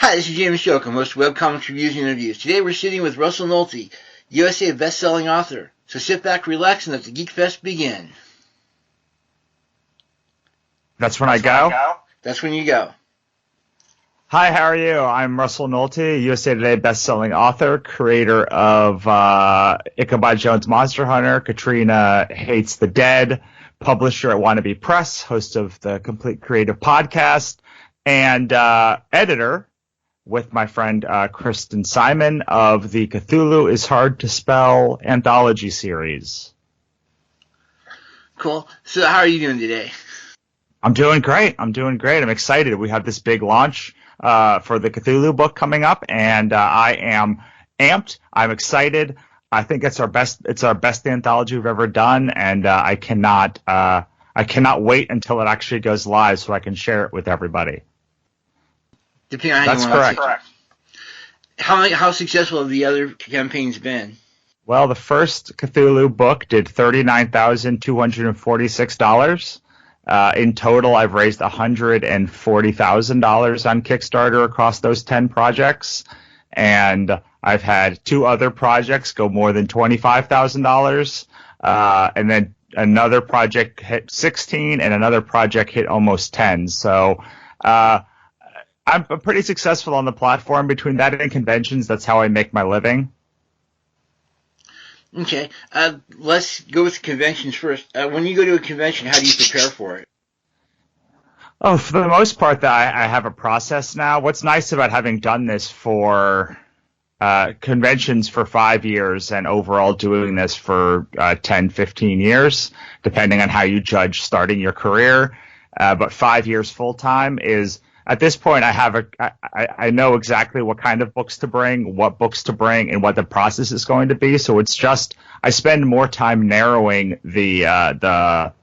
Hi, this is James Jokum, host of Webcomics Reviews and Interviews. Today we're sitting with Russel Nohety, USA best-selling author. So sit back, relax, and let the Geek Fest begin. That's when I go? That's when you go. Hi, how are you? I'm Russel Nohety, USA Today best-selling author, creator of Ichabod Jones' Monster Hunter, Katrina Hates the Dead, publisher at Wannabe Press, host of the Complete Creative Podcast, and editor with my friend Kristen Simon of the Cthulhu is Hard to Spell anthology series. Cool. So how are you doing today? I'm doing great. I'm excited. We have this big launch for the Cthulhu book coming up, and I am amped. I'm excited. I think it's our best anthology we've ever done, and I cannot wait until it actually goes live so I can share it with everybody. Depending on how That's you want correct. How successful have the other campaigns been? Well, the first Cthulhu book did $39,246. In total, I've raised $140,000 on Kickstarter across those 10 projects, and I've had two other projects go more than $25,000, and then another project hit 16, and another project hit almost 10. So I'm pretty successful on the platform. Between that and conventions, that's how I make my living. Okay, let's go with conventions first. When you go to a convention, how do you prepare for it? Oh, for the most part, I have a process now. What's nice about having done this for conventions for 5 years and overall doing this for 10, 15 years, depending on how you judge starting your career, but 5 years full-time is... At this point, I know exactly what kind of books to bring, what books to bring, and what the process is going to be. So it's just I spend more time narrowing the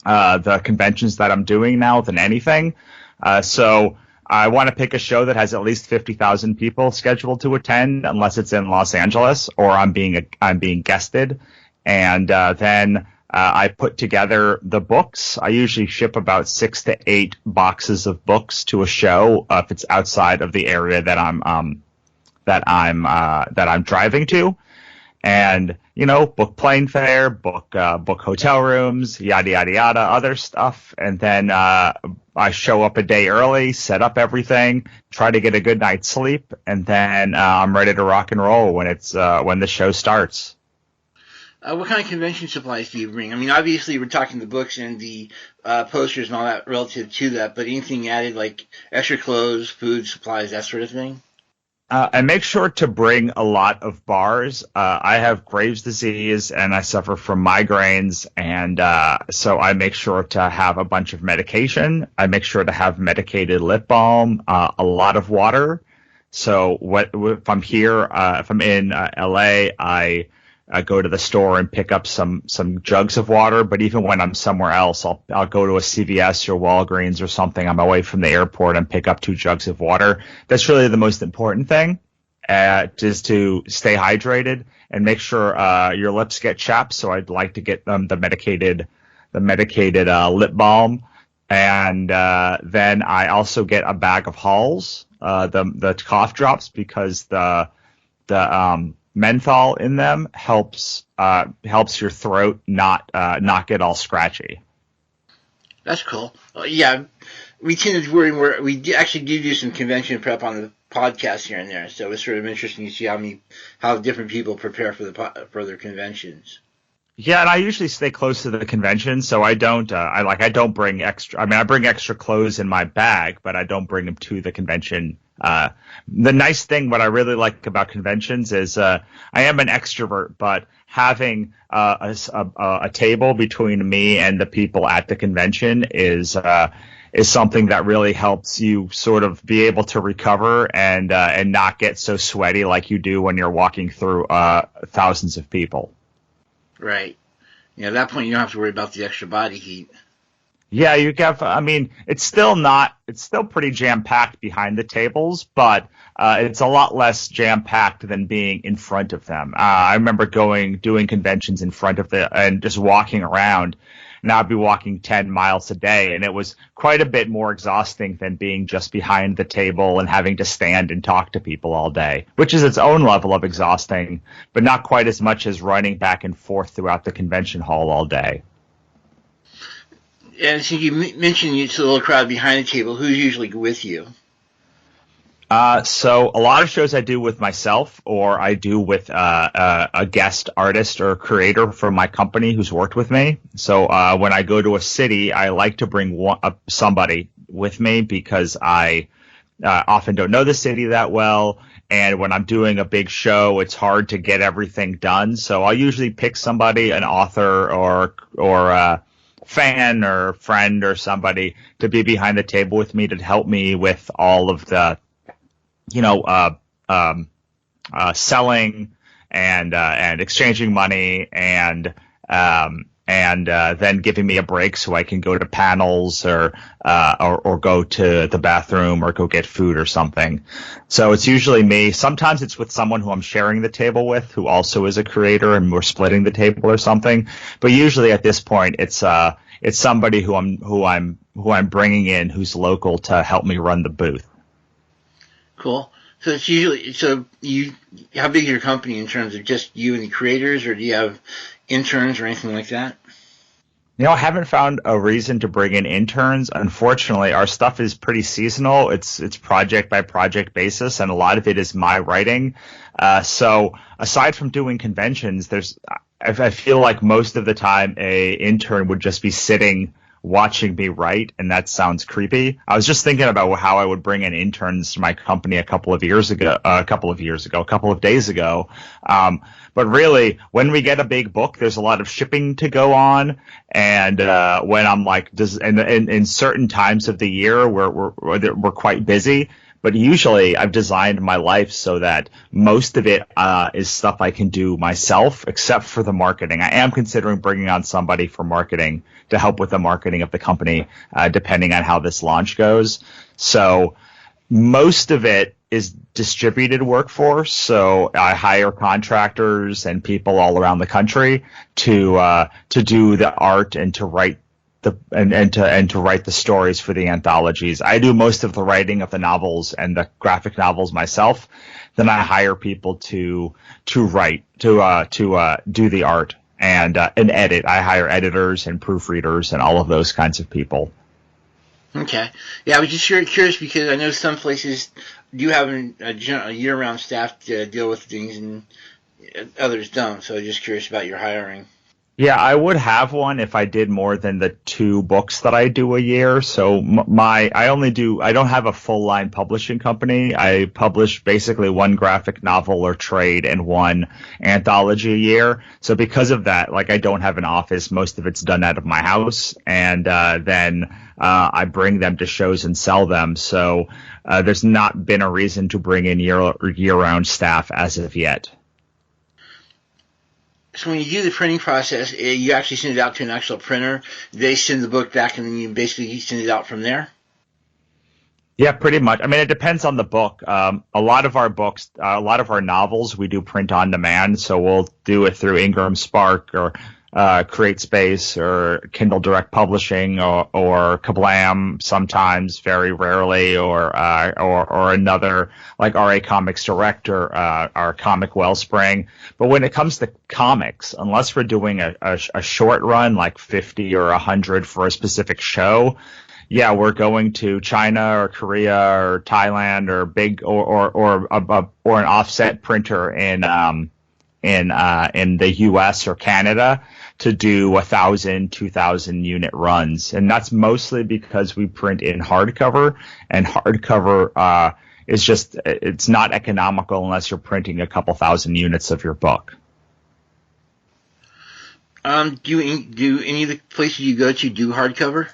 conventions that I'm doing now than anything. So I want to pick a show that has at least 50,000 people scheduled to attend, unless it's in Los Angeles or I'm being guested, and then. I put together the books. I usually ship about 6 to 8 boxes of books to a show if it's outside of the area that I'm driving to, and book plane fare, book hotel rooms, yada yada yada, other stuff, and then I show up a day early, set up everything, try to get a good night's sleep, and then I'm ready to rock and roll when the show starts. What kind of convention supplies do you bring? I mean, obviously we're talking the books and the posters and all that relative to that, but anything added like extra clothes, food, supplies, that sort of thing? I make sure to bring a lot of bars. I have Graves' disease and I suffer from migraines, and so I make sure to have a bunch of medication. I make sure to have medicated lip balm, a lot of water. So if I'm here, if I'm in LA, I go to the store and pick up some jugs of water. But even when I'm somewhere else, I'll go to a CVS or Walgreens or something. I'm away from the airport and pick up 2 jugs of water. That's really the most important thing, is to stay hydrated and make sure your lips get chapped. So I'd like to get them the medicated lip balm, and then I also get a bag of Halls, the cough drops, because the menthol in them helps your throat not get all scratchy. That's cool. Yeah, we tend to worry more. We actually do some convention prep on the podcast here and there, so it's sort of interesting to see how different people prepare for their conventions. Yeah, and I usually stay close to the convention, so I don't bring extra. I mean, I bring extra clothes in my bag, but I don't bring them to the convention. The nice thing, what I really like about conventions is I am an extrovert, but having a table between me and the people at the convention is something that really helps you sort of be able to recover and not get so sweaty like you do when you're walking through thousands of people. Right. Yeah, at that point you don't have to worry about the extra body heat. Yeah, I mean, it's still pretty jam-packed behind the tables, but it's a lot less jam-packed than being in front of them. I remember doing conventions in front of and just walking around, and I'd be walking 10 miles a day. And it was quite a bit more exhausting than being just behind the table and having to stand and talk to people all day, which is its own level of exhausting, but not quite as much as running back and forth throughout the convention hall all day. And so you mentioned it's a little crowd behind the table. Who's usually with you? So a lot of shows I do with myself, or I do with a guest artist or creator from my company who's worked with me. So when I go to a city, I like to bring somebody with me because I often don't know the city that well. And when I'm doing a big show, it's hard to get everything done. So I'll usually pick somebody, an author or a fan or friend or somebody, to be behind the table with me to help me with all of the selling and exchanging money and then giving me a break so I can go to panels or go to the bathroom or go get food or something. So it's usually me. Sometimes it's with someone who I'm sharing the table with, who also is a creator, and we're splitting the table or something. But usually at this point, it's somebody who I'm bringing in who's local to help me run the booth. Cool. So it's usually, how big is your company in terms of just you and the creators, or do you have interns or anything like that? I haven't found a reason to bring in interns. Unfortunately, our stuff is pretty seasonal. It's project by project basis, and a lot of it is my writing. So aside from doing conventions, I feel like most of the time a intern would just be sitting watching me write, and that sounds creepy. I was just thinking about how I would bring in interns to my company a couple of days ago. But really, when we get a big book, there's a lot of shipping to go on, and when I'm like, in certain times of the year, we're quite busy. But usually I've designed my life so that most of it is stuff I can do myself, except for the marketing. I am considering bringing on somebody for marketing to help with the marketing of the company, depending on how this launch goes. So most of it is distributed workforce. So I hire contractors and people all around the country to do the art and to write to write the stories for the anthologies. I do most of the writing of the novels and the graphic novels myself. Then I hire people to write, do the art and edit. I hire editors and proofreaders and all of those kinds of people. Okay. Yeah, I was just curious because I know some places do have a year-round staff to deal with things and others don't. So I'm just curious about your hiring. Yeah, I would have one if I did more than the 2 books that I do a year. So I don't have a full line publishing company. I publish basically 1 graphic novel or trade and 1 anthology a year. So because of that, I don't have an office. Most of it's done out of my house, and then I bring them to shows and sell them. So there's not been a reason to bring in year-round staff as of yet. So when you do the printing process, you actually send it out to an actual printer. They send the book back, and then you basically send it out from there? Yeah, pretty much. I mean, it depends on the book. A lot of our books, a lot of our novels, we do print on demand. So we'll do it through Ingram Spark or CreateSpace or Kindle Direct Publishing or Kablam sometimes, very rarely, or another like RA Comics Direct or our Comic Wellspring. But when it comes to comics, unless we're doing a short run like 50 or 100 for a specific show, yeah, we're going to China or Korea or Thailand or big or an offset printer in the U.S. or Canada to do 1,000, 2,000 unit runs. And that's mostly because we print in hardcover, and hardcover it's not economical unless you're printing a couple thousand units of your book. Do any of the places you go to do hardcover?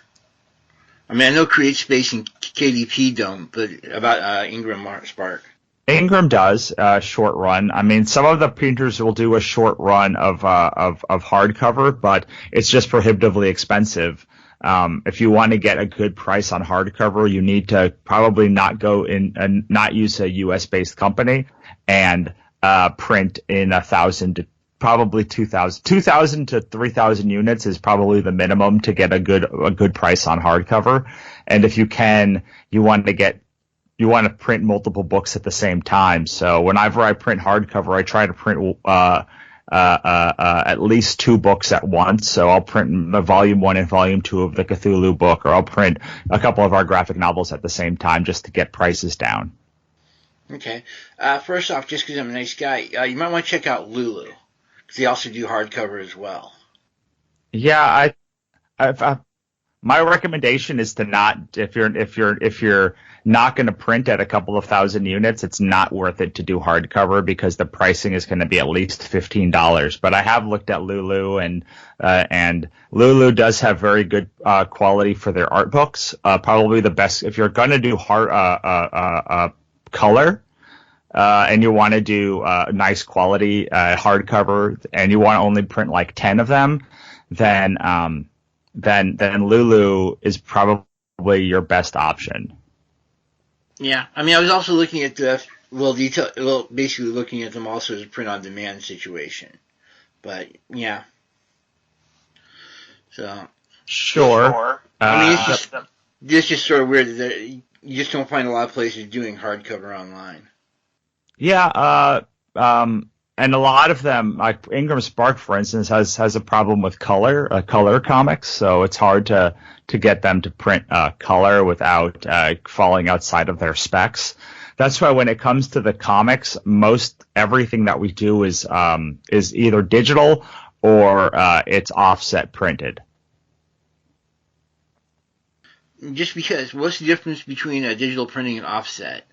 I mean, I know CreateSpace and KDP don't, but about Ingram Spark. Ingram does short run. I mean, some of the printers will do a short run of hardcover, but it's just prohibitively expensive. If you want to get a good price on hardcover, you need to probably not go in and not use a U.S. based company and print in 1,000 probably 2,000 to 3,000 units is probably the minimum to get a good price on hardcover. And if you can, you want to print multiple books at the same time. So whenever I print hardcover, I try to print at least 2 books at once. So I'll print the volume 1 and volume 2 of the Cthulhu book, or I'll print a couple of our graphic novels at the same time just to get prices down. Okay. First off, just because I'm a nice guy, you might want to check out Lulu, because they also do hardcover as well. Yeah, my recommendation is to not, if you're not going to print at a couple of thousand units, it's not worth it to do hardcover because the pricing is going to be at least $15. But I have looked at Lulu, and Lulu does have very good quality for their art books. Probably the best if you're going to do color. And you want to do nice quality hardcover, and you want to only print like 10 of them, then Lulu is probably your best option. Yeah, I mean, I was also looking at the basically looking at them also as a print-on-demand situation. But yeah, so sure. I mean, it's just sort of weird that you just don't find a lot of places doing hardcover online. Yeah, and a lot of them, like Ingram Spark, for instance, has a problem with color comics, so it's hard to get them to print color without falling outside of their specs. That's why when it comes to the comics, most everything that we do is either digital or it's offset printed. Just because, what's the difference between digital printing and offset?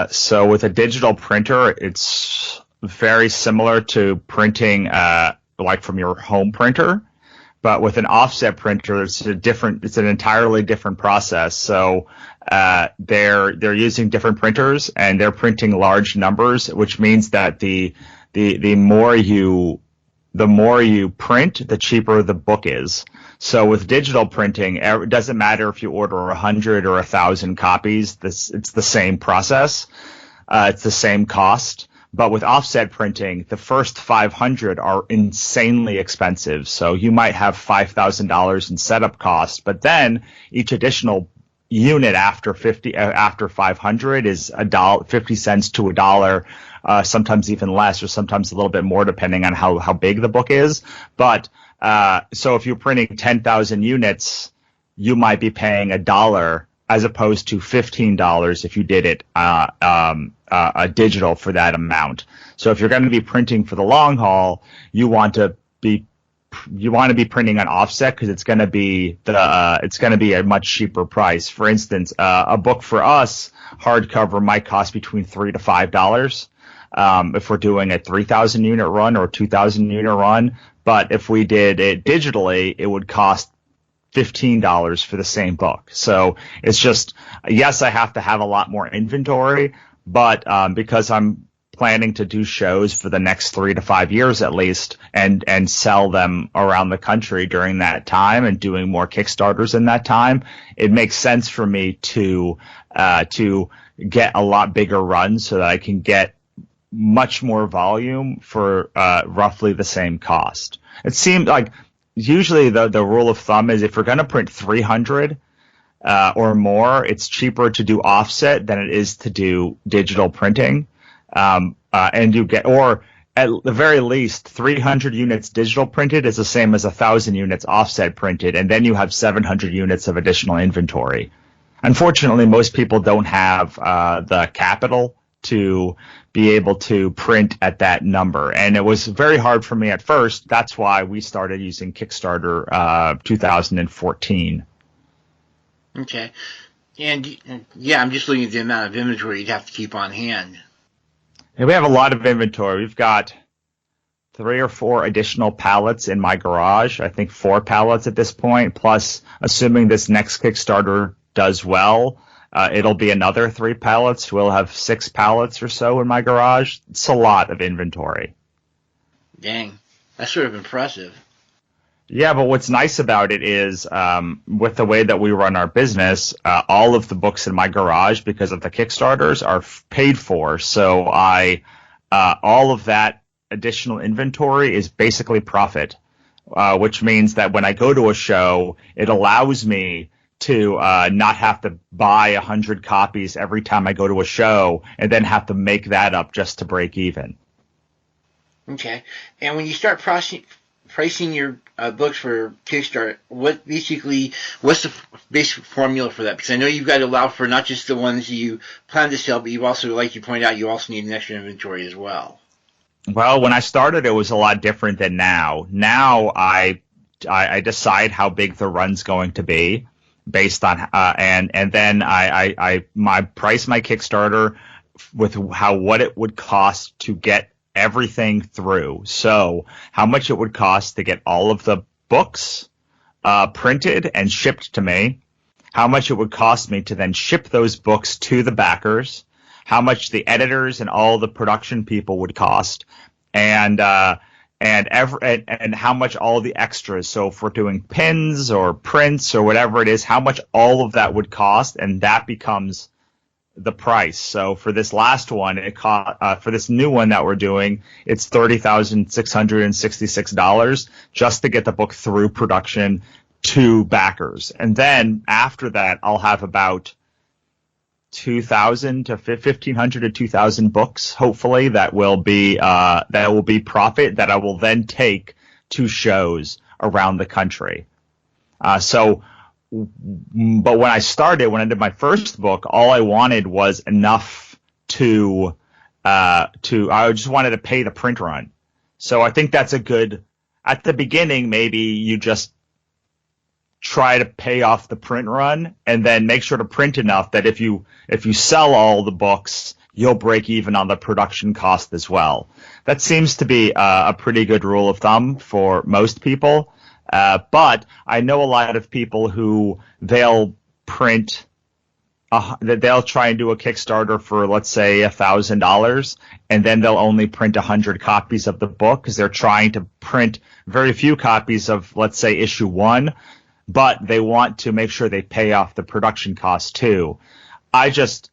So with a digital printer, it's very similar to printing like from your home printer, but with an offset printer, it's an entirely different process. So they're using different printers and they're printing large numbers, which means that the more you print, the cheaper the book is. So with digital printing, it doesn't matter if you order 100 or 1,000 copies. It's the same process. It's the same cost. But with offset printing, the first 500 are insanely expensive. So you might have $5,000 in setup costs, but then each additional unit after 500 is $0.50 to $1. Sometimes even less, or sometimes a little bit more, depending on how big the book is. But so if you're printing 10,000 units, you might be paying $1 as opposed to $15 if you did it digital for that amount. So if you're going to be printing for the long haul, you want to be printing on offset because it's going to be a much cheaper price. For instance, a book for us hardcover might cost between $3 to $5. If we're doing a 3,000 unit run or 2,000 unit run. But if we did it digitally, it would cost $15 for the same book. So it's just, yes, I have to have a lot more inventory, but because I'm planning to do shows for the next 3 to 5 years at least and sell them around the country during that time and doing more Kickstarters in that time, it makes sense for me to get a lot bigger runs so that I can get much more volume for roughly the same cost. It seemed like usually the rule of thumb is if you're going to print 300 or more, it's cheaper to do offset than it is to do digital printing. And you get, or at the very least, 300 units digital printed is the same as 1,000 units offset printed, and then you have 700 units of additional inventory. Unfortunately, most people don't have the capital to be able to print at that number. And it was very hard for me at first. That's why we started using Kickstarter 2014. Okay. And yeah, I'm just looking at the amount of inventory you'd have to keep on hand. And we have a lot of inventory. We've got 3 or 4 additional pallets in my garage. I think 4 pallets at this point, plus assuming this next Kickstarter does well, it'll be another 3 pallets. We'll have 6 pallets or so in my garage. It's a lot of inventory. Dang, that's sort of impressive. Yeah, but what's nice about it is with the way that we run our business, all of the books in my garage, because of the Kickstarters, are paid for. So all of that additional inventory is basically profit, which means that when I go to a show, it allows me to not have to buy 100 copies every time I go to a show and then have to make that up just to break even. Okay. And when you start pricing your books for Kickstarter, what's the basic formula for that? Because I know you've got to allow for not just the ones you plan to sell, but you've also, like you pointed out, you also need an extra inventory as well. Well, when I started, it was a lot different than now. Now I decide how big the run's going to be based on and then I price my Kickstarter with what it would cost to get everything through. So how much it would cost to get all of the books printed and shipped to me, how much it would cost me to then ship those books to the backers, how much the editors and all the production people would cost, and how much all the extras. So if we're doing pins or prints or whatever it is, how much all of that would cost, and that becomes the price. So for this last one, for this new one that we're doing, it's $30,666 just to get the book through production to backers. And then after that, I'll have about 2,000 to 1,500 to 2,000 books, hopefully, that will be profit that I will then take to shows around the country. But when I started, when I did my first book, all I wanted was enough I just wanted to pay the print run. So I think that's at the beginning, maybe you just try to pay off the print run and then make sure to print enough that if you sell all the books, you'll break even on the production cost as well. That seems to be a pretty good rule of thumb for most people. But I know a lot of people who they'll try and do a Kickstarter for, let's say, $1,000, and then they'll only print 100 copies of the book because they're trying to print very few copies of, let's say, issue 1, but they want to make sure they pay off the production cost too. I just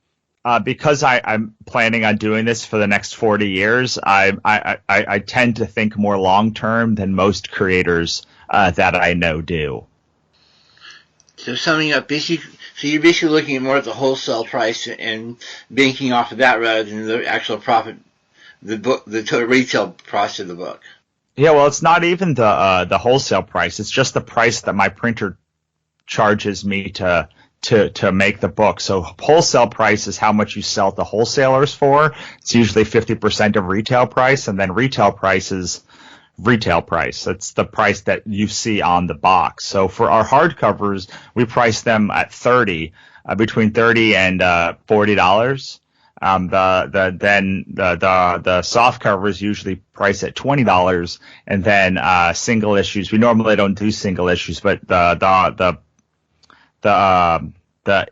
because I'm planning on doing this for the next 40 years, I tend to think more long term than most creators that I know do. So summing up, so you're basically looking at more at the wholesale price and banking off of that rather than the actual profit, the total retail price of the book. Yeah, well, it's not even the wholesale price. It's just the price that my printer charges me to make the book. So wholesale price is how much you sell to wholesalers for. It's usually 50% of retail price, and then retail price is retail price. It's the price that you see on the box. So for our hardcovers, we price them at between $30 and $40. The soft covers usually price at $20, and then single issues. We normally don't do single issues, but the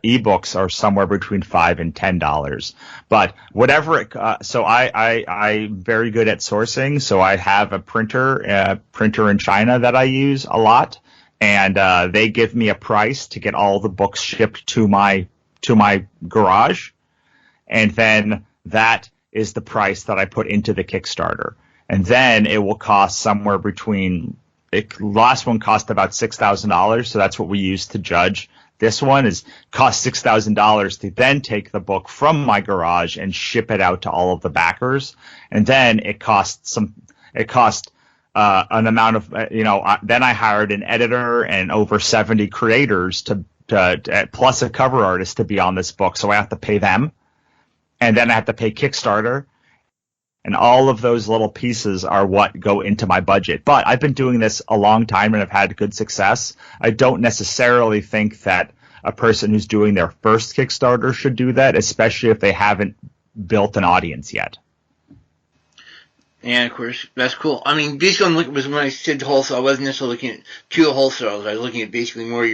ebooks are somewhere between $5 and $10. But whatever so I'm very good at sourcing. So I have a printer in China that I use a lot, and they give me a price to get all the books shipped to my garage. And then that is the price that I put into the Kickstarter. And then it will cost somewhere between, last one cost about $6,000. So that's what we use to judge. This one cost $6,000 to then take the book from my garage and ship it out to all of the backers. And then it cost an amount of, then I hired an editor and over 70 creators to plus a cover artist to be on this book. So I have to pay them. And then I have to pay Kickstarter, and all of those little pieces are what go into my budget. But I've been doing this a long time and I've had good success. I don't necessarily think that a person who's doing their first Kickstarter should do that, especially if they haven't built an audience yet. And of course, that's cool. I mean, basically, when I said wholesale, I wasn't necessarily looking at two wholesalers. I was looking at basically more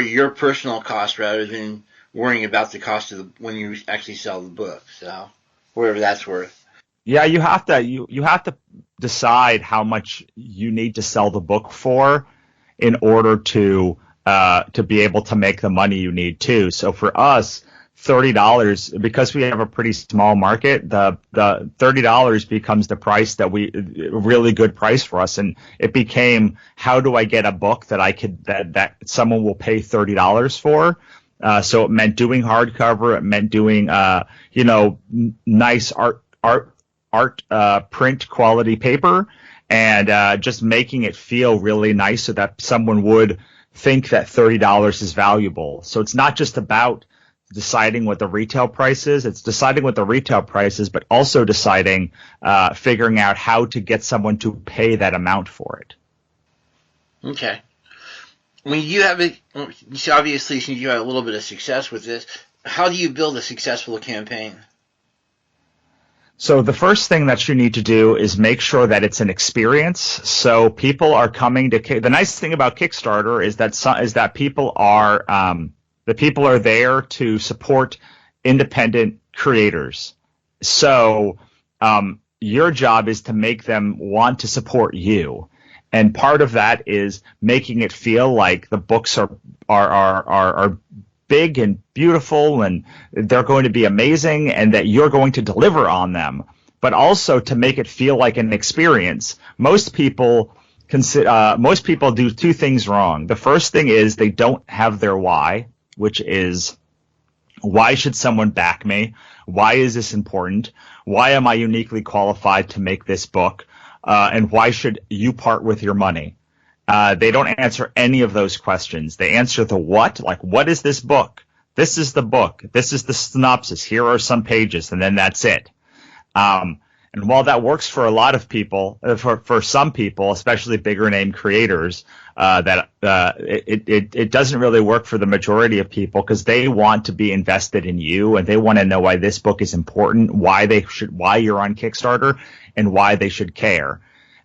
your personal cost rather than worrying about the cost of when you actually sell the book. So whatever that's worth. Yeah, you have to decide how much you need to sell the book for in order to be able to make the money you need too. So for us, $30, because we have a pretty small market, the $30 becomes the price a really good price for us. And it became, how do I get a book that someone will pay $30 for? So it meant doing hardcover. It meant doing, nice art print quality paper, and just making it feel really nice so that someone would think that $30 is valuable. So it's not just about deciding what the retail price is. It's deciding what the retail price is, but also figuring out how to get someone to pay that amount for it. Okay. When you have obviously, since you had a little bit of success with this, how do you build a successful campaign? So the first thing that you need to do is make sure that it's an experience. So people are coming to the nice thing about Kickstarter is that people are there to support independent creators. So your job is to make them want to support you. And part of that is making it feel like the books are big and beautiful and they're going to be amazing and that you're going to deliver on them, but also to make it feel like an experience. Most people do two things wrong. The first thing is they don't have their why, which is, why should someone back me? Why is this important? Why am I uniquely qualified to make this book? And why should you part with your money? They don't answer any of those questions. They answer the what, like, what is this book? This is the book. This is the synopsis. Here are some pages, and then that's it. And while that works for a lot of people, for some people, especially bigger name creators, it doesn't really work for the majority of people, because they want to be invested in you and they want to know why this book is important, why you're on Kickstarter, and why they should care.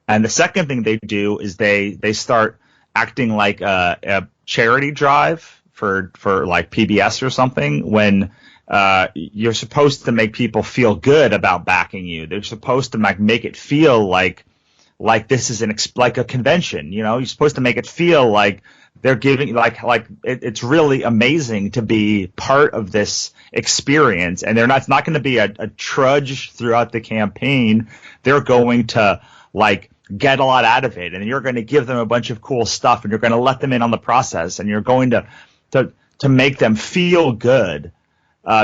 And the second thing they do is they start acting like a charity drive for like PBS or something, when you're supposed to make people feel good about backing you. They're supposed to make it feel like this is like a convention. You're supposed to make it feel like they're giving it's really amazing to be part of this experience. And it's not going to be a trudge throughout the campaign. They're going to get a lot out of it, and you're going to give them a bunch of cool stuff, and you're going to let them in on the process, and you're going to make them feel good.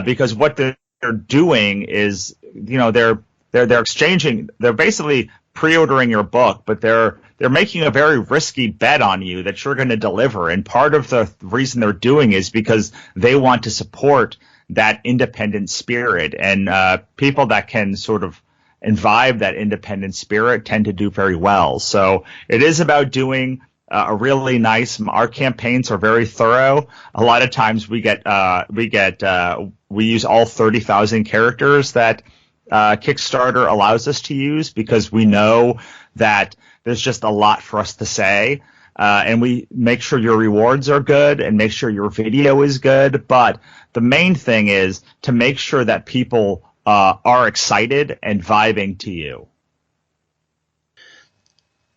Because what they're doing is, they're basically pre-ordering your book, but they're making a very risky bet on you that you're going to deliver. And part of the reason they're doing is because they want to support that independent spirit. And people that can sort of imbibe that independent spirit tend to do very well. So it is about doing a really nice. Our campaigns are very thorough. A lot of times we use all 30,000 characters that Kickstarter allows us to use, because we know that there's just a lot for us to say. And we make sure your rewards are good and make sure your video is good. But the main thing is to make sure that people are excited and vibing to you.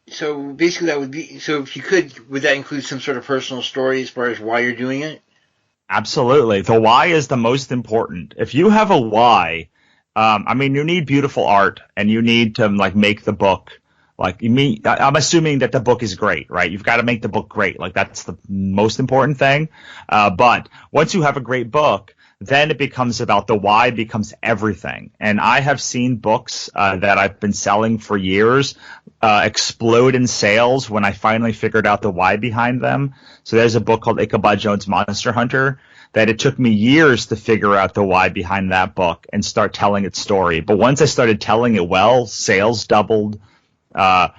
So basically that would be, so if you could, would that include some sort of personal story as far as why you're doing it? Absolutely. The why is the most important. If you have a why, you need beautiful art, and you need to make the book. I'm assuming that the book is great, right? You've got to make the book great. That's the most important thing. But once you have a great book, then it becomes about the why becomes everything. And I have seen books that I've been selling for years explode in sales when I finally figured out the why behind them. So there's a book called Ichabod Jones Monster Hunter that it took me years to figure out the why behind that book and start telling its story. But once I started telling it well, sales doubled. Our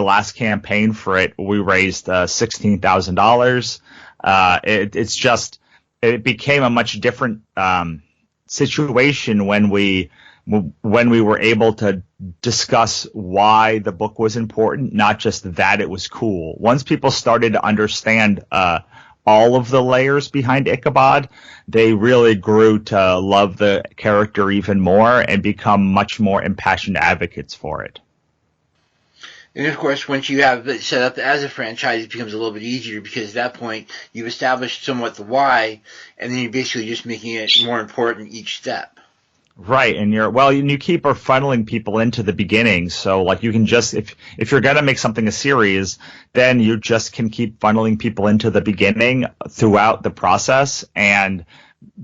last campaign for it, we raised $16,000. It became a much different situation when we were able to discuss why the book was important, not just that it was cool. Once people started to understand all of the layers behind Ichabod, they really grew to love the character even more and become much more impassioned advocates for it. And of course, once you have it set up as a franchise, it becomes a little bit easier because at that point you've established somewhat the why, and then you're basically just making it more important each step. Right, and you keep funneling people into the beginning, so like you can just if you're gonna make something a series, then you just can keep funneling people into the beginning throughout the process, and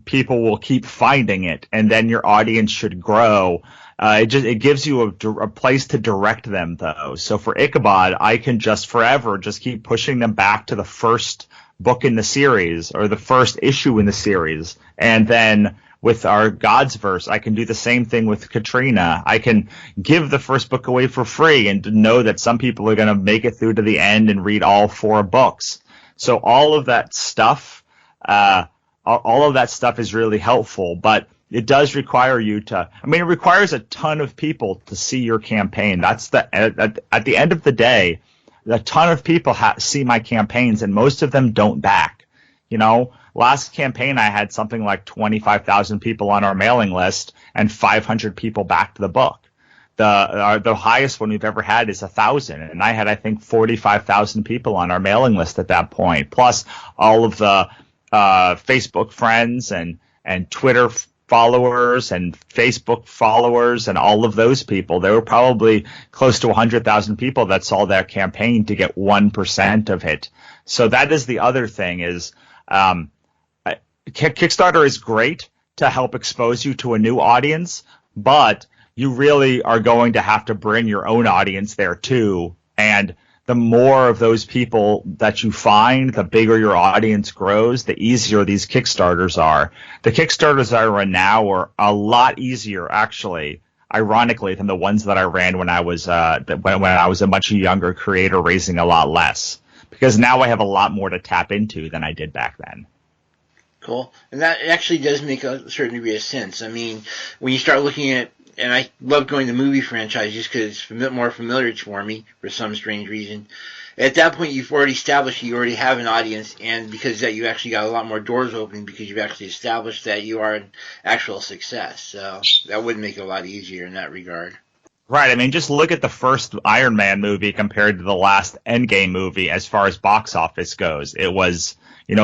people will keep finding it, and then your audience should grow. It gives you a place to direct them, though. So for Ichabod, I can just forever just keep pushing them back to the first book in the series or the first issue in the series, and then with our God's Verse, I can do the same thing with Katrina. I can give the first book away for free and know that some people are going to make it through to the end and read all 4 books. So all of that stuff is really helpful, but it does require you to, it requires a ton of people to see your campaign. That's at the end of the day, a ton of people see my campaigns, and most of them don't back. Last campaign I had something like 25,000 people on our mailing list and 500 people backed the book. The highest one we've ever had is 1,000, and I had, I think, 45,000 people on our mailing list at that point, plus all of the Facebook friends and Twitter followers and Facebook followers and all of those people. There were probably close to 100,000 people that saw that campaign to get 1% of it. So that is the other thing is Kickstarter is great to help expose you to a new audience, but you really are going to have to bring your own audience there too. And the more of those people that you find, the bigger your audience grows, the easier these Kickstarters are. The Kickstarters I run now are a lot easier, actually, ironically, than the ones that I ran when I was when I was a much younger creator, raising a lot less. Because now I have a lot more to tap into than I did back then. Cool. And that actually does make a certain degree of sense. When you start looking at, and I love going to movie franchises because it's more familiar for me for some strange reason. At that point, you've already established you already have an audience, and because of that, you actually got a lot more doors opening because you've actually established that you are an actual success. So that would make it a lot easier in that regard. Right. Just look at the first Iron Man movie compared to the last Endgame movie as far as box office goes. It was,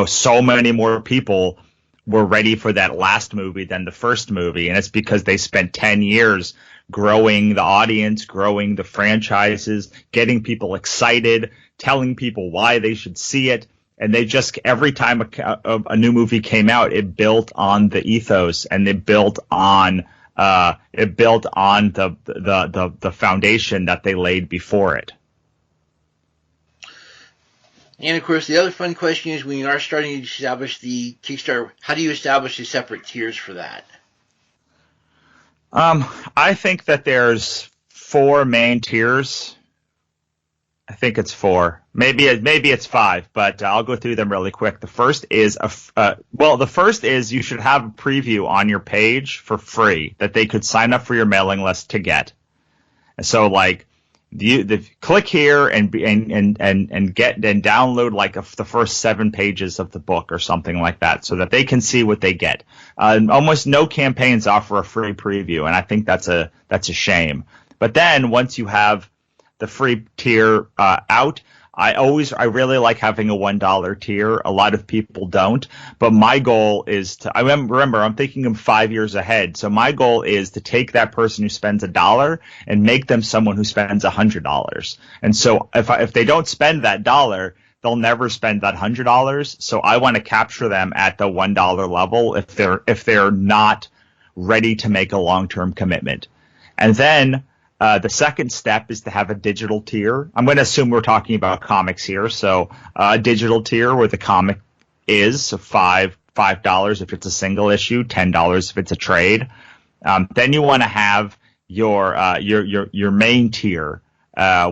so many more people were ready for that last movie than the first movie, and it's because they spent 10 years growing the audience, growing the franchises, getting people excited, telling people why they should see it, and they just, every time a new movie came out, it built on the ethos, and it built on the foundation that they laid before it. And of course, the other fun question is when you are starting to establish the Kickstarter, how do you establish the separate tiers for that? I think that there's 4 main tiers. I think it's 4. Maybe it's 5, but I'll go through them really quick. The first is you should have a preview on your page for free that they could sign up for your mailing list to get. So click here and get and download the first 7 pages of the book or something like that, so that they can see what they get. Almost no campaigns offer a free preview, and I think that's a shame. But then once you have the free tier out, I really like having a $1 tier. A lot of people don't, but my goal is to, remember, I'm thinking of 5 years ahead. So my goal is to take that person who spends $1 and make them someone who spends $100. And so if they don't spend that $1, they'll never spend that $100. So I want to capture them at the $1 level if they're not ready to make a long-term commitment. And then the second step is to have a digital tier. I'm going to assume we're talking about comics here. So a digital tier where the comic is $5 if it's a single issue, $10 if it's a trade. Then you want to have your main tier,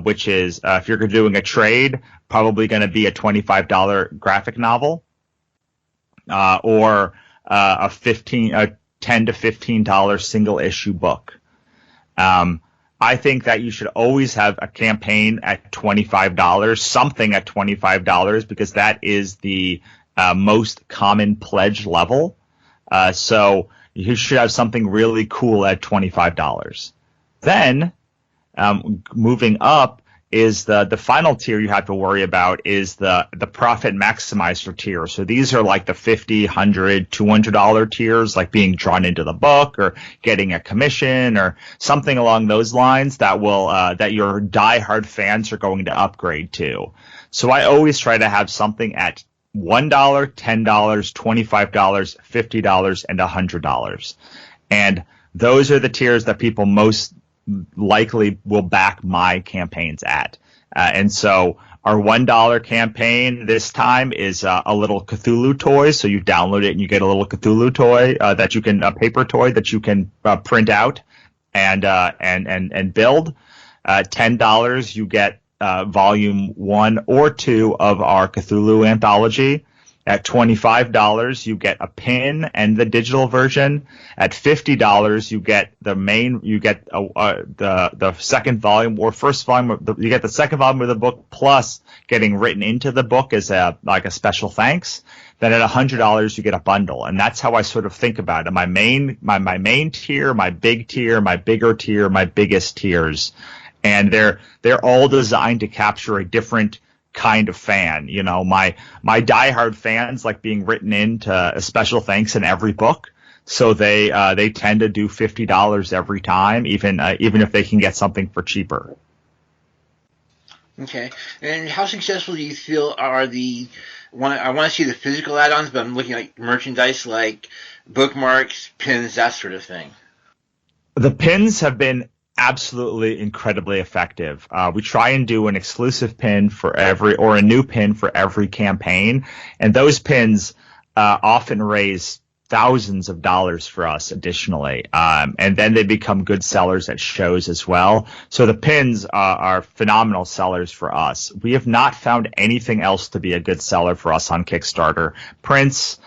which is if you're doing a trade, probably going to be a $25 graphic novel or a $10 to $15 single issue book. I think that you should always have a campaign at $25, something at $25, because that is the most common pledge level. So you should have something really cool at $25. Then, moving up, is the final tier you have to worry about is the profit maximizer tier. So these are like the $50, $100, $200 tiers, like being drawn into the book or getting a commission or something along those lines that will that your diehard fans are going to upgrade to. So I always try to have something at $1, $10, $25, $50, and $100. And those are the tiers that people most likely will back my campaigns at. And so our $1 campaign this time is a little Cthulhu toy. So you download it and you get a little Cthulhu toy a paper toy that you can print out and build. $10 you get volume 1 or 2 of our Cthulhu anthology. At $25, you get a pin and the digital version. At $50, you get the second volume or first volume. You get the second volume of the book plus getting written into the book as a special thanks. Then at $100, you get a bundle, and that's how I sort of think about it. My main tier, my big tier, my bigger tier, my biggest tiers, and they're all designed to capture a different kind of fan. You know, my diehard fans like being written into a special thanks in every book, so they tend to do $50 every time, even if they can get something for cheaper. Okay, and how successful do you feel are I want to see the physical add-ons, but I'm looking at merchandise like bookmarks, pins, that sort of thing. The pins have been absolutely incredibly effective. We try and do an exclusive pin or a new pin for every campaign, and those pins often raise thousands of dollars for us additionally, and then they become good sellers at shows as well. So the pins are phenomenal sellers for us. We have not found anything else to be a good seller for us on Kickstarter. Prints,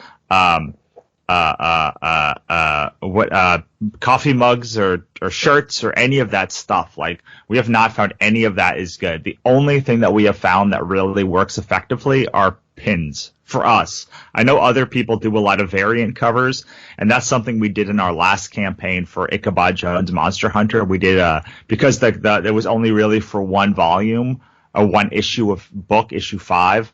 coffee mugs or shirts or any of that stuff. Like, we have not found any of that is good. The only thing that we have found that really works effectively are pins for us. I know other people do a lot of variant covers, and that's something we did in our last campaign for Ichabod Jones Monster Hunter. We did because it was only really for one volume, one issue of book, issue 5.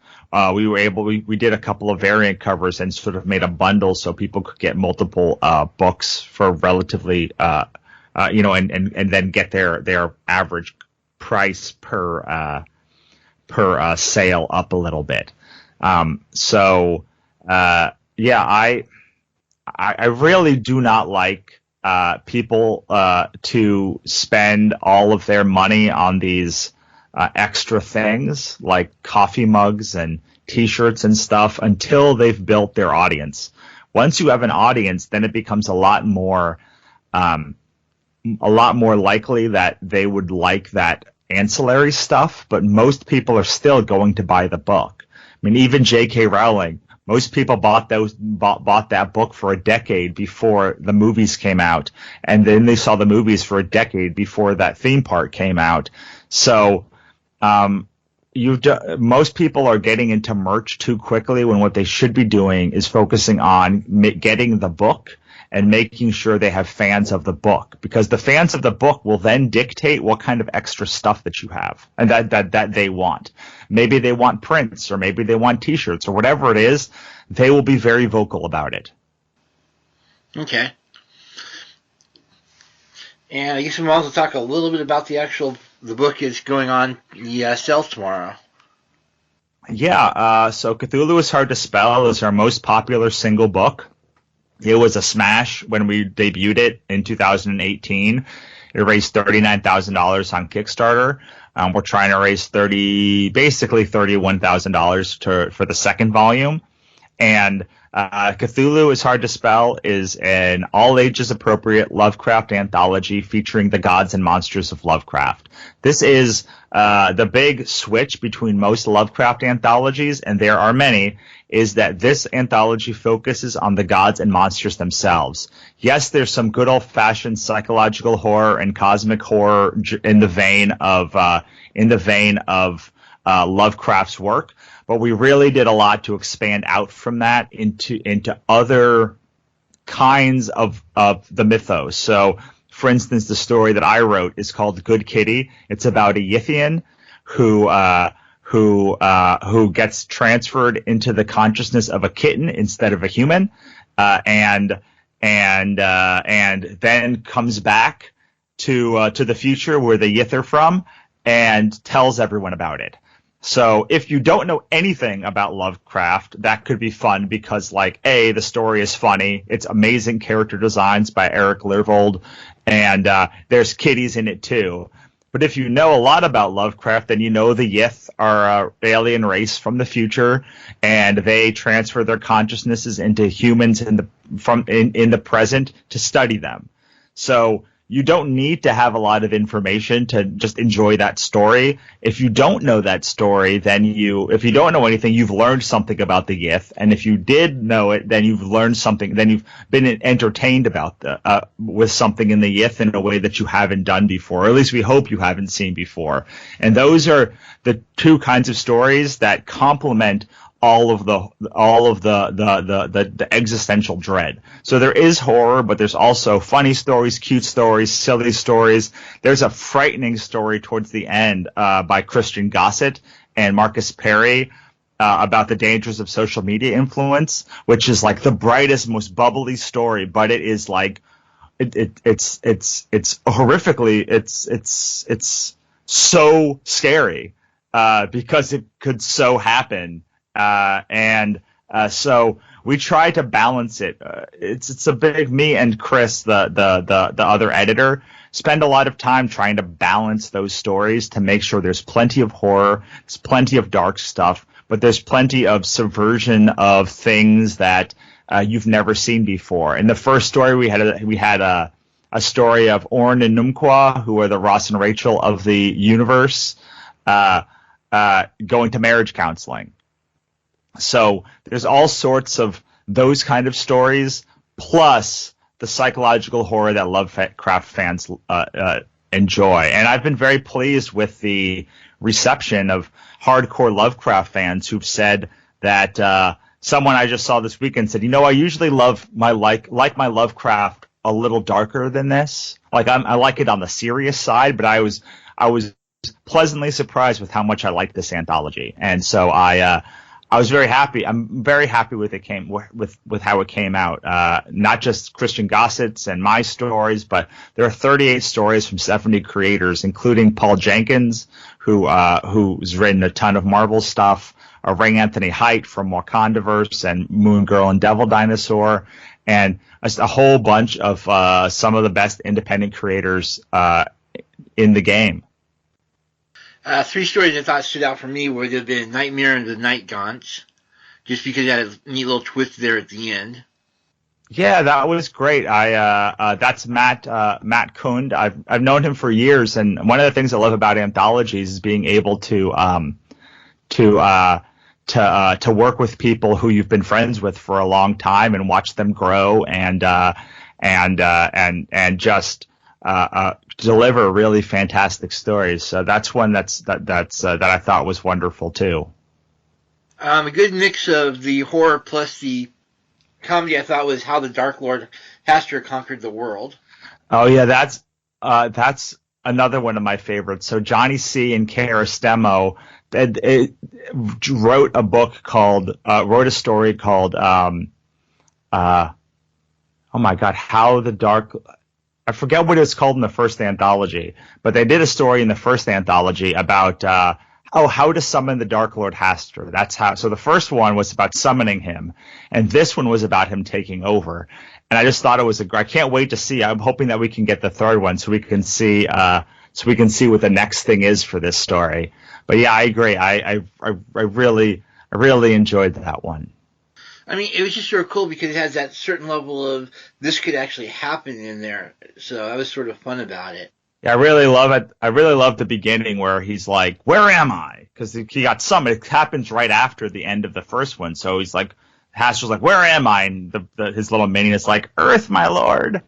We did a couple of variant covers and sort of made a bundle so people could get multiple books for relatively and then get their average price per sale up a little bit. I really do not like people to spend all of their money on these extra things like coffee mugs and T-shirts and stuff until they've built their audience. Once you have an audience, then it becomes a lot more likely that they would like that ancillary stuff. But most people are still going to buy the book. I mean, even J.K. Rowling, most people bought that book for a decade before the movies came out, and then they saw the movies for a decade before that theme park came out. So most people are getting into merch too quickly when what they should be doing is focusing on getting the book and making sure they have fans of the book, because the fans of the book will then dictate what kind of extra stuff that you have and that they want. Maybe they want prints, or maybe they want T-shirts, or whatever it is. They will be very vocal about it. Okay. And I guess we'll also talk a little bit about the book is going on the sales tomorrow. Yeah, so Cthulhu is Hard to Spell is our most popular single book. It was a smash when we debuted it in 2018. It raised $39,000 on Kickstarter. We're trying to raise $31,000 for the second volume. And Cthulhu is Hard to Spell is an all-ages appropriate Lovecraft anthology featuring the gods and monsters of Lovecraft. This is the big switch between most Lovecraft anthologies, and there are many, is that this anthology focuses on the gods and monsters themselves. Yes, there's some good old-fashioned psychological horror and cosmic horror in the vein of Lovecraft's work, but we really did a lot to expand out from that into other kinds of the mythos. So, for instance, the story that I wrote is called Good Kitty. It's about a Yithian who gets transferred into the consciousness of a kitten instead of a human, and then comes back to the future where the Yith are from and tells everyone about it. So if you don't know anything about Lovecraft, that could be fun because, like, A, the story is funny. It's amazing character designs by Eric Lervold, and there's kitties in it too. But if you know a lot about Lovecraft, then you know the Yith are an alien race from the future, and they transfer their consciousnesses into humans in the present to study them. So you don't need to have a lot of information to just enjoy that story. If you don't know that story, if you don't know anything, you've learned something about the Yith. And if you did know it, then you've learned something. Then you've been entertained with something in the Yith in a way that you haven't done before, or at least we hope you haven't seen before. And those are the two kinds of stories that complement all of the existential dread. So there is horror, but there's also funny stories, cute stories, silly stories. There's a frightening story towards the end by Christian Gossett and Marcus Perry about the dangers of social media influence, which is like the brightest, most bubbly story, but it is like it's horrifically it's so scary because it could so happen. So we try to balance it. It's a big, me and Chris, the other editor, spend a lot of time trying to balance those stories to make sure there's plenty of horror, there's plenty of dark stuff, but there's plenty of subversion of things that you've never seen before. In the first story, we had a story of Orn and Numqua, who are the Ross and Rachel of the universe, going to marriage counseling. So there's all sorts of those kind of stories, plus the psychological horror that Lovecraft fans enjoy. And I've been very pleased with the reception of hardcore Lovecraft fans who've said that someone I just saw this weekend said, I usually love my Lovecraft a little darker than this. Like I like it on the serious side, but I was pleasantly surprised with how much I liked this anthology. And so I was very happy. I'm very happy with how it came out. Not just Christian Gossett's and my stories, but there are 38 stories from 70 creators, including Paul Jenkins, who's written a ton of Marvel stuff, Ray Anthony Height from Wakandaverse and Moon Girl and Devil Dinosaur, and a whole bunch of some of the best independent creators in the game. Three stories I thought stood out for me would have been Nightmare and the Night Gaunts, just because it had a neat little twist there at the end. Yeah, that was great. That's Matt Kund. I've known him for years, and one of the things I love about anthologies is being able to work with people who you've been friends with for a long time and watch them grow and just deliver really fantastic stories. So that's one that I thought was wonderful too. A good mix of the horror plus the comedy I thought was How the Dark Lord Hastur Conquered the World. Oh yeah, that's another one of my favorites. So Johnny C. and Kara Stemo wrote a story called oh my God, How the Dark. I forget what it was called in the first anthology, but they did a story in the first anthology about how to summon the Dark Lord Hastur. That's how. So the first one was about summoning him, and this one was about him taking over. And I just thought it was I can't wait to see. I'm hoping that we can get the third one so we can see what the next thing is for this story. But yeah, I agree. I really enjoyed that one. I mean, it was just sort of cool because it has that certain level of this could actually happen in there. So that was sort of fun about it. Yeah, I really love it. I really love the beginning where he's like, "Where am I?" Because he got summoned. It happens right after the end of the first one. So he's like, Hastur's like, "Where am I?" And his little minion is like, "Earth, my lord." And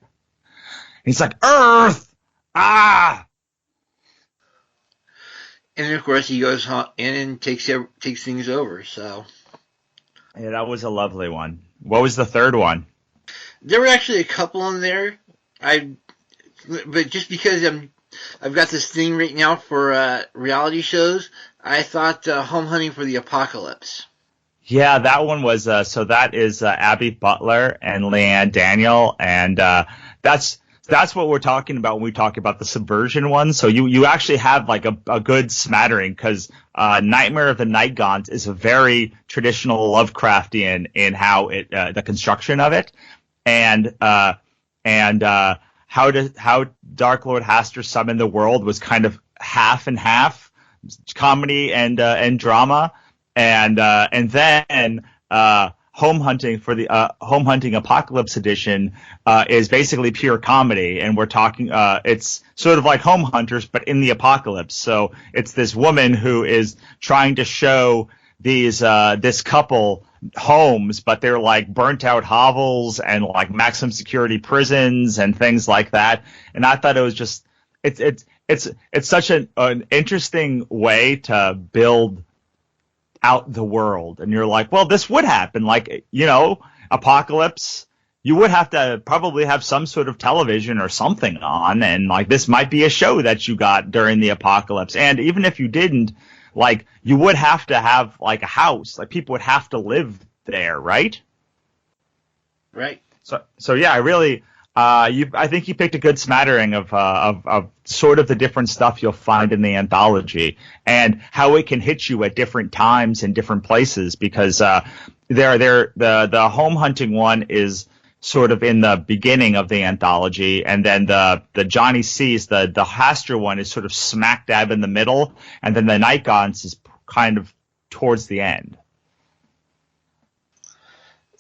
he's like, "Earth, ah." And of course, he goes in and takes things over. So. Yeah, that was a lovely one. What was the third one? There were actually a couple in there. But just because I've got this thing right now for reality shows. I thought Home Hunting for the Apocalypse. Yeah, that one was so that is Abby Butler and Leanne Daniel, and that's what we're talking about when we talk about the subversion one. So you actually have like a good smattering, because Nightmare of the Night Gaunts is a very traditional Lovecraftian in how it the construction of it, and how Dark Lord Hastur summoned the world was kind of half and half comedy and drama. And then Home Hunting for the Home Hunting Apocalypse Edition is basically pure comedy, and we're talking it's sort of like Home Hunters but in the apocalypse. So it's this woman who is trying to show these this couple homes, but they're like burnt out hovels and like maximum security prisons and things like that. And I thought it was just it's such an interesting way to build out the world, and you're like, well, this would happen, like, apocalypse, you would have to probably have some sort of television or something on, and like this might be a show that you got during the apocalypse. And even if you didn't, like, you would have to have like a house, like people would have to live there, right? So yeah, I really I think you picked a good smattering of sort of the different stuff you'll find in the anthology, and how it can hit you at different times and different places, because the Home Hunting one is sort of in the beginning of the anthology, and then the Johnny C's, the Hastur one, is sort of smack dab in the middle, and then the Night Gaunts is kind of towards the end.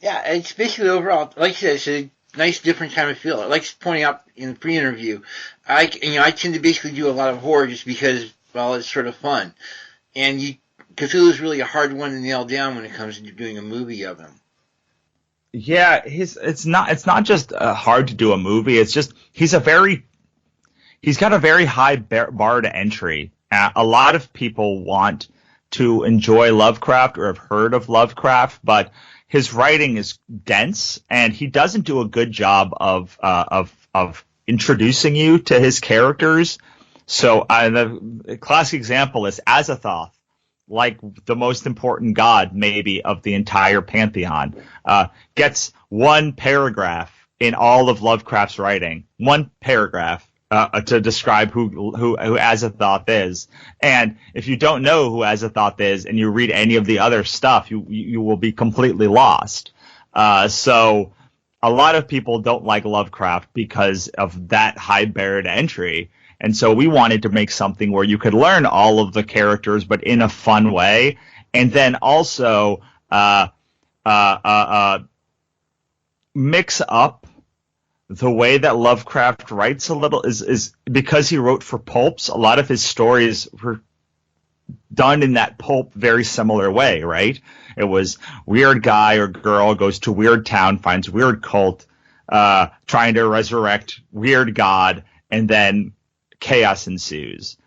Yeah, it's basically overall, like you said, it's a nice different kind of feel. Like pointing out in the pre-interview, I tend to basically do a lot of horror just because, well, it's sort of fun. And Cthulhu is really a hard one to nail down when it comes to doing a movie of him. Yeah, it's not just hard to do a movie. It's just he's got a very high bar to entry. A lot of people want to enjoy Lovecraft or have heard of Lovecraft, but his writing is dense, and he doesn't do a good job of introducing you to his characters. So the classic example is Azathoth, like the most important god maybe of the entire pantheon, gets one paragraph in all of Lovecraft's writing, one paragraph to describe who Azathoth is. And if you don't know who Azathoth is and you read any of the other stuff, you will be completely lost. So a lot of people don't like Lovecraft because of that high barrier to entry. And so we wanted to make something where you could learn all of the characters, but in a fun way. And then also mix up the way that Lovecraft writes a little is because he wrote for pulps. A lot of his stories were done in that pulp very similar way, right? It was weird guy or girl goes to weird town, finds weird cult, trying to resurrect weird god, and then chaos ensues.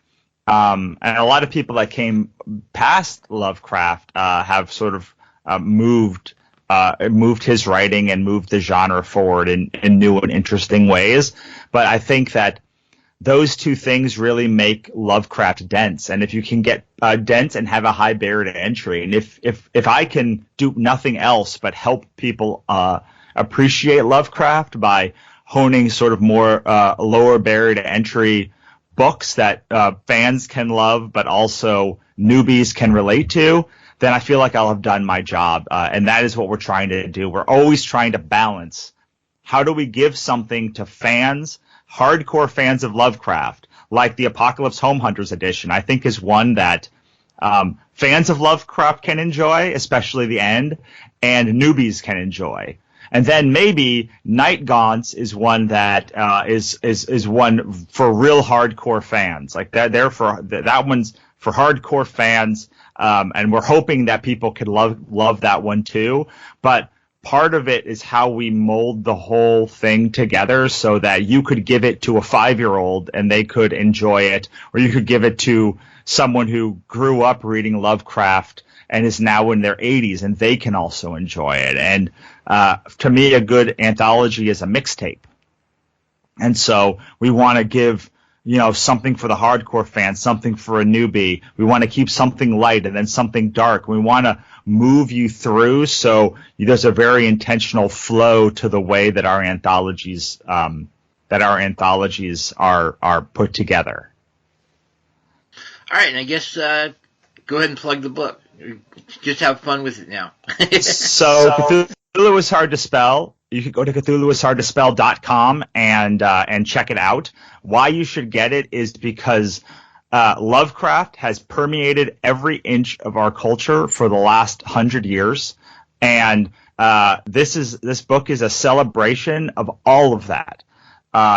And a lot of people that came past Lovecraft have sort of moved his writing and moved the genre forward in new and interesting ways. But I think that those two things really make Lovecraft dense. And if you can get dense and have a high barrier to entry, and if I can do nothing else but help people appreciate Lovecraft by honing sort of more lower barrier to entry books that fans can love but also newbies can relate to, then I feel like I'll have done my job. And that is what we're trying to do. We're always trying to balance. How do we give something to fans, hardcore fans of Lovecraft, like the Apocalypse Home Hunters edition, I think is one that fans of Lovecraft can enjoy, especially the end, and newbies can enjoy. And then maybe Night Gaunts is one that is one for real hardcore fans. Like that one's for hardcore fans. And we're hoping that people could love that one too. But part of it is how we mold the whole thing together so that you could give it to a 5-year-old and they could enjoy it, or you could give it to someone who grew up reading Lovecraft and is now in their 80s and they can also enjoy it. And to me, a good anthology is a mixtape. And so we want to give something for the hardcore fan, something for a newbie. We want to keep something light and then something dark. We want to move you through, so there's a very intentional flow to the way that our anthologies are put together. All right, and I guess go ahead and plug the book. Just have fun with it now. So Cthulhu is hard to spell. You can go to CthulhuIsHardToSpell.com and check it out. Why you should get it is because Lovecraft has permeated every inch of our culture for the last 100 years, and this book is a celebration of all of that.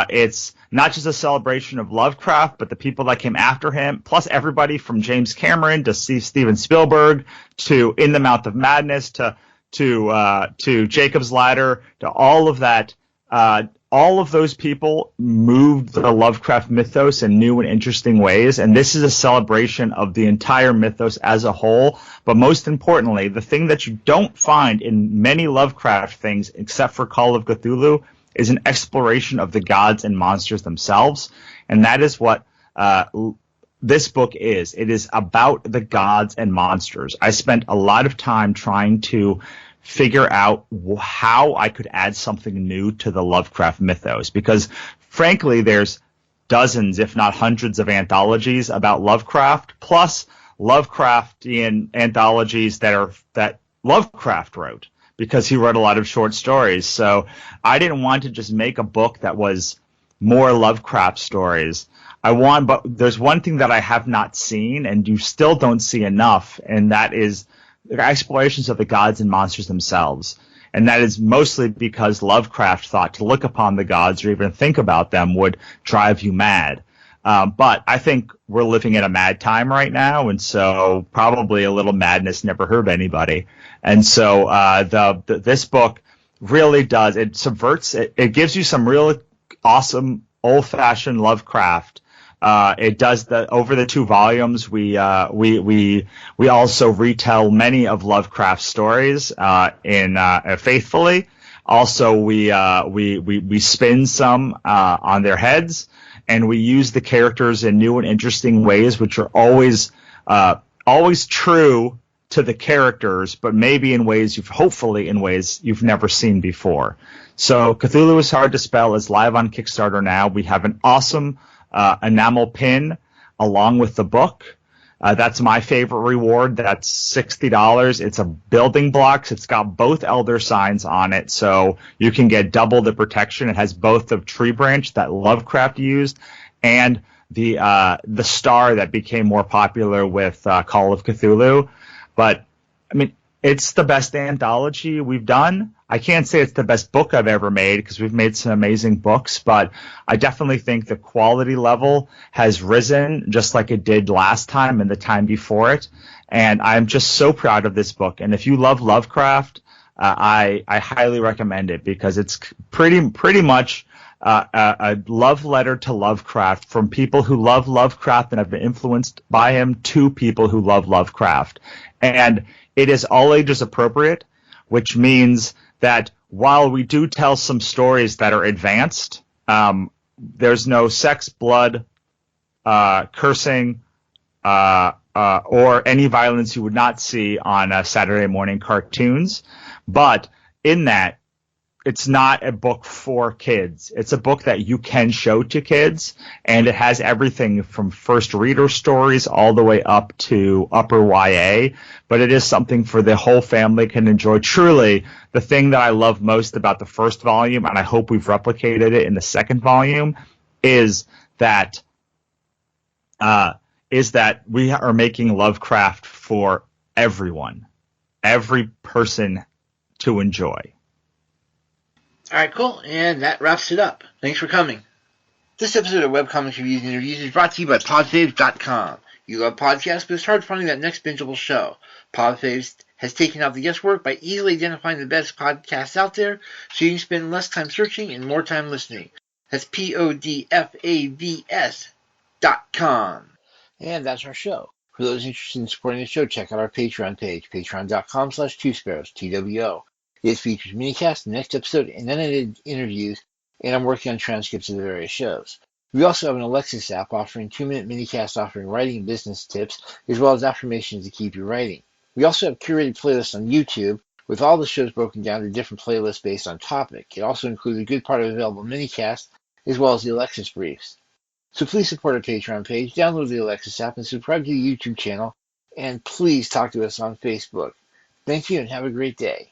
It's not just a celebration of Lovecraft, but the people that came after him, plus everybody from James Cameron to Steven Spielberg to In the Mouth of Madness to Jacob's Ladder, to all of that. All of those people moved the Lovecraft mythos in new and interesting ways, and this is a celebration of the entire mythos as a whole. But most importantly, the thing that you don't find in many Lovecraft things, except for Call of Cthulhu, is an exploration of the gods and monsters themselves, and that is what this book is. It is about the gods and monsters. I spent a lot of time trying to figure out how I could add something new to the Lovecraft mythos, because frankly there's dozens, if not hundreds, of anthologies about Lovecraft, plus Lovecraftian anthologies that Lovecraft wrote, because he wrote a lot of short stories. So I didn't want to just make a book that was more Lovecraft stories. But there's one thing that I have not seen, and you still don't see enough, and that is explorations of the gods and monsters themselves. And that is mostly because Lovecraft thought to look upon the gods or even think about them would drive you mad. But I think we're living in a mad time right now, and so probably a little madness never hurt anybody. And so this book really does. It subverts. It gives you some real awesome old-fashioned Lovecraft. It does that over the 2 volumes. We also retell many of Lovecraft's stories faithfully. Also, we spin some on their heads, and we use the characters in new and interesting ways, which are always true to the characters, but maybe hopefully in ways you've never seen before. So Cthulhu is Hard to Spell is live on Kickstarter now. We have an awesome enamel pin along with the book. That's my favorite reward. That's $60. It's a building blocks. It's got both elder signs on it, so you can get double the protection. It has both the tree branch that Lovecraft used and the star that became more popular with Call of Cthulhu. But I mean, it's the best anthology we've done. I can't say it's the best book I've ever made, because we've made some amazing books, but I definitely think the quality level has risen just like it did last time and the time before it. And I'm just so proud of this book. And if you love Lovecraft, I highly recommend it, because it's pretty much a love letter to Lovecraft from people who love Lovecraft and have been influenced by him to people who love Lovecraft. And it is all ages appropriate, which means that while we do tell some stories that are advanced, there's no sex, blood, cursing, or any violence you would not see on Saturday morning cartoons. But in that, it's not a book for kids. It's a book that you can show to kids, and it has everything from first reader stories all the way up to upper YA, but it is something for the whole family can enjoy. Truly, the thing that I love most about the first volume, and I hope we've replicated it in the second volume, is that we are making Lovecraft for everyone, every person to enjoy. All right, cool. And that wraps it up. Thanks for coming. This episode of Webcomics Reviews and Interviews is brought to you by podfaves.com. You love podcasts, but it's hard finding that next bingeable show. Podfaves has taken out the guesswork by easily identifying the best podcasts out there, so you can spend less time searching and more time listening. That's podfavs.com. And that's our show. For those interested in supporting the show, check out our Patreon page, patreon.com/twosparrows, TWO. It features minicasts, the next episode, and unedited interviews, and I'm working on transcripts of the various shows. We also have an Alexis app offering 2-minute minicasts offering writing and business tips, as well as affirmations to keep you writing. We also have curated playlists on YouTube with all the shows broken down to different playlists based on topic. It also includes a good part of available minicasts, as well as the Alexis briefs. So please support our Patreon page, download the Alexis app, and subscribe to the YouTube channel. And please talk to us on Facebook. Thank you and have a great day.